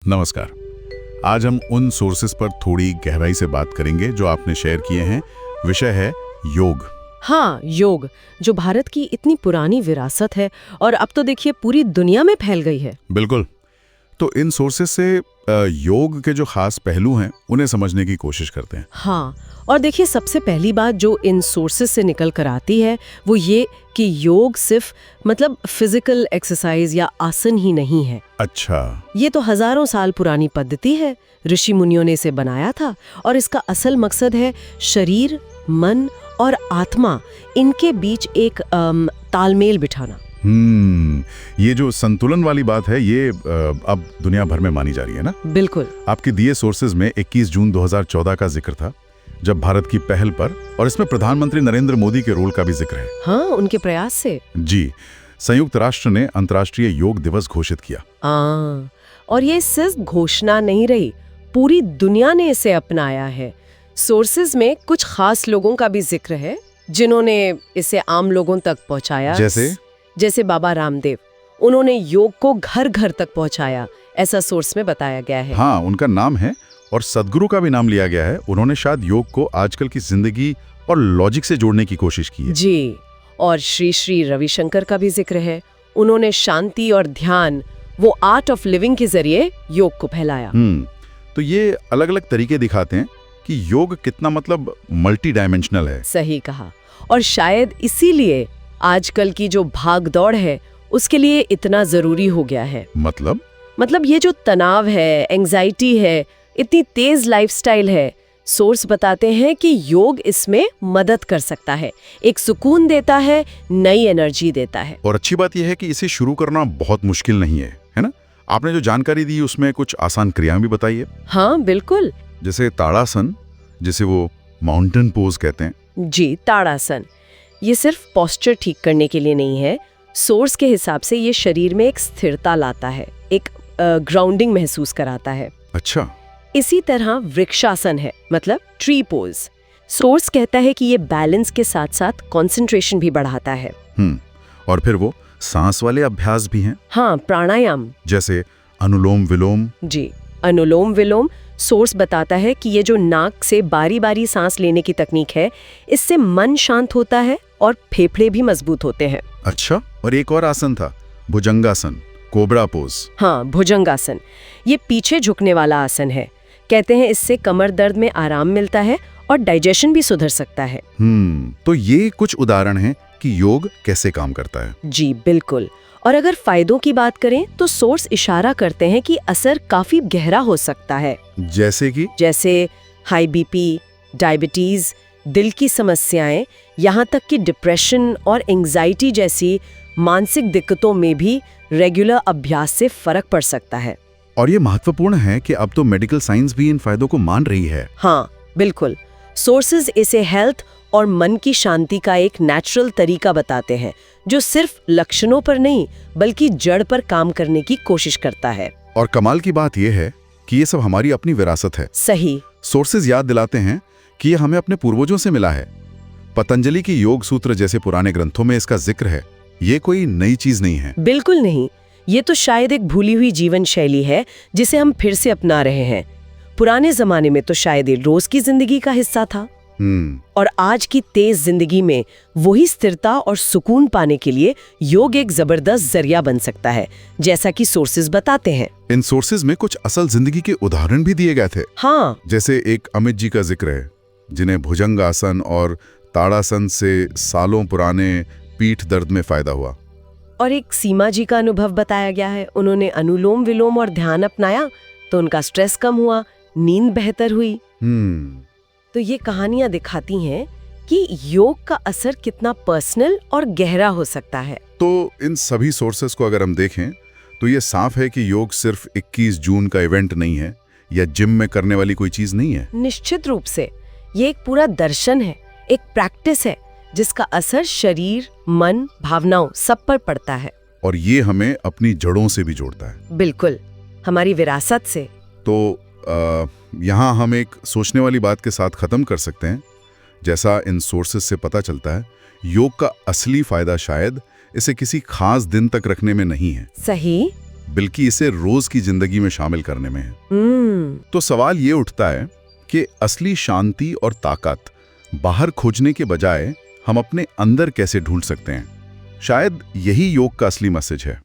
नमस्कार। आज हम उन सोर्सेस पर थोड़ी गहराई से बात करेंगे जो आपने शेयर किए हैं। विषय है योग। हाँ, योग, जो भारत की इतनी पुरानी विरासत है और अब तो देखिए पूरी दुनिया में फैल गई है। बिल्कुल। तो इन सोर्सेस से योग के जो खास पहलू हैं उन्हें समझने की कोशिश करते हैं। हाँ, और देखिए सबसे पहली बात जो इन सोर्सेस से निकल कर आती है वो ये कि योग सिर्फ फिजिकल एक्सरसाइज या आसन ही नहीं है। अच्छा। ये तो हजारों साल पुरानी पद्धति है। ऋषि मुनियों ने इसे बनाया था और इसका असल मकसद है शरीर, मन और आत्मा इनके बीच एक तालमेल बिठाना। ये जो संतुलन वाली बात है ये अब दुनिया भर में मानी जा रही है ना? बिल्कुल। आपके दिए सोर्सेज में 21 जून 2014 का जिक्र था, जब भारत की पहल पर, और इसमें प्रधानमंत्री नरेंद्र मोदी के रोल का भी जिक्र है। हाँ, उनके प्रयास से। जी, संयुक्त राष्ट्र ने अंतर्राष्ट्रीय योग दिवस घोषित किया। और ये सिर्फ घोषणा नहीं रही, पूरी दुनिया ने इसे अपनाया है। सोर्सेज में कुछ खास लोगों का भी जिक्र है जिन्होंने इसे आम लोगों तक पहुंचाया। जैसे बाबा रामदेव, उन्होंने योग को घर घर तक पहुंचाया, ऐसा सोर्स में बताया गया है। हाँ, उनका नाम है और सदगुरु का भी नाम लिया गया है। उन्होंने शायद योग को आजकल की जिंदगी और लॉजिक से जोड़ने की कोशिश की है। जी, और श्री श्री रविशंकर का भी जिक्र है। उन्होंने शांति और ध्यान, वो आर्ट ऑफ लिविंग के जरिए योग को फैलाया। तो ये अलग अलग तरीके दिखाते हैं कि योग कितना मल्टी डायमेंशनल है। सही कहा। और शायद इसीलिए आजकल की जो भाग दौड़ है उसके लिए इतना जरूरी हो गया है। मतलब ये जो तनाव है, एंजाइटी है, इतनी तेज लाइफस्टाइल है, सोर्स बताते हैं कि योग इसमें मदद कर सकता है, एक सुकून देता है, नई एनर्जी देता है। और अच्छी बात यह है कि इसे शुरू करना बहुत मुश्किल नहीं है ना? आपने जो जानकारी दी उसमें कुछ आसान क्रियाएं भी बताई है। हाँ, बिल्कुल। जैसे ताड़ासन, जिसे वो माउंटेन पोज कहते हैं। जी, ताड़ासन ये सिर्फ पोस्चर ठीक करने के लिए नहीं है। सोर्स के हिसाब से ये शरीर में एक स्थिरता लाता है, एक ग्राउंडिंग महसूस कराता है। अच्छा। इसी तरह वृक्षासन है, मतलब ट्री पोज। सोर्स कहता है कि ये बैलेंस के साथ साथ कंसंट्रेशन भी बढ़ाता है। और फिर वो सांस वाले अभ्यास भी हैं। हाँ, प्राणायाम, जैसे अनुलोम विलोम। जी, अनुलोम विलोम सोर्स बताता है कि ये जो नाक से बारी बारी सांस लेने की तकनीक है, इससे मन शांत होता है और फेफड़े भी मजबूत होते हैं। अच्छा, और एक और आसन था, भुजंगासन, कोबरा पोज। हाँ, भुजंगासन ये पीछे झुकने वाला आसन है। कहते हैं इससे कमर दर्द में आराम मिलता है और डाइजेशन भी सुधर सकता है। तो ये कुछ उदाहरण हैं कि योग कैसे काम करता है। जी, बिल्कुल। और अगर फायदों की बात करें तो सोर्स इशारा करते हैं कि असर काफी गहरा हो सकता है। जैसे हाई बीपी, डायबिटीज, दिल की समस्याएं, यहाँ तक कि डिप्रेशन और एंजाइटी जैसी मानसिक दिक्कतों में भी रेगुलर अभ्यास से फर्क पड़ सकता है। और ये महत्वपूर्ण है कि अब तो मेडिकल साइंस भी इन फायदों को मान रही है। हाँ, बिल्कुल। सोर्सेज इसे हेल्थ और मन की शांति का एक नेचुरल तरीका बताते हैं, जो सिर्फ लक्षणों पर नहीं बल्कि जड़ पर काम करने की कोशिश करता है। और कमाल की बात यह है कि ये सब हमारी अपनी विरासत है। सही। सोर्सेज याद दिलाते हैं कि ये हमें अपने पूर्वजों से मिला है। पतंजलि की योग सूत्र जैसे पुराने ग्रंथों में इसका जिक्र है। ये कोई नई चीज नहीं है। बिल्कुल नहीं। ये तो शायद एक भूली हुई जीवन शैली है जिसे हम फिर से अपना रहे हैं। पुराने जमाने में तो शायद ये रोज की जिंदगी का हिस्सा था। और आज की तेज जिंदगी में वही स्थिरता और सुकून पाने के लिए योग एक जबरदस्त जरिया बन सकता है, जैसा कि सोर्सेज बताते हैं। इन सोर्सेज में कुछ असल जिंदगी के उदाहरण भी दिए गए थे। हाँ, जैसे एक अमित जी का जिक्र है, जिन्हें भुजंगासन और ताड़ासन से सालों पुराने पीठ दर्द में फायदा हुआ। और एक सीमा जी का अनुभव बताया गया है। उन्होंने अनुलोम विलोम और ध्यान अपनाया तो उनका स्ट्रेस कम हुआ, नींद बेहतर हुई। तो ये कहानियां दिखाती हैं कि योग का असर कितना पर्सनल और गहरा हो सकता है। तो इन सभी सोर्सेस को अगर हम देखें तो ये साफ है कि योग सिर्फ 21 जून का इवेंट नहीं है या जिम में करने वाली कोई चीज नहीं है। निश्चित रूप से ये एक पूरा दर्शन है, एक प्रैक्टिस है जिसका असर शरीर, मन, भावनाओं सब पर पड़ता है। और ये हमें अपनी जड़ों से भी जोड़ता है। बिल्कुल, हमारी विरासत से। तो यहाँ हम एक सोचने वाली बात के साथ खत्म कर सकते हैं। जैसा इन सोर्सेस से पता चलता है, योग का असली फायदा शायद इसे किसी खास दिन तक रखने में नहीं है। सही। बल्कि इसे रोज की जिंदगी में शामिल करने में है। तो सवाल ये उठता है कि असली शांति और ताकत बाहर खोजने के बजाय हम अपने अंदर कैसे ढूंढ सकते हैं। शायद यही योग का असली मैसेज है।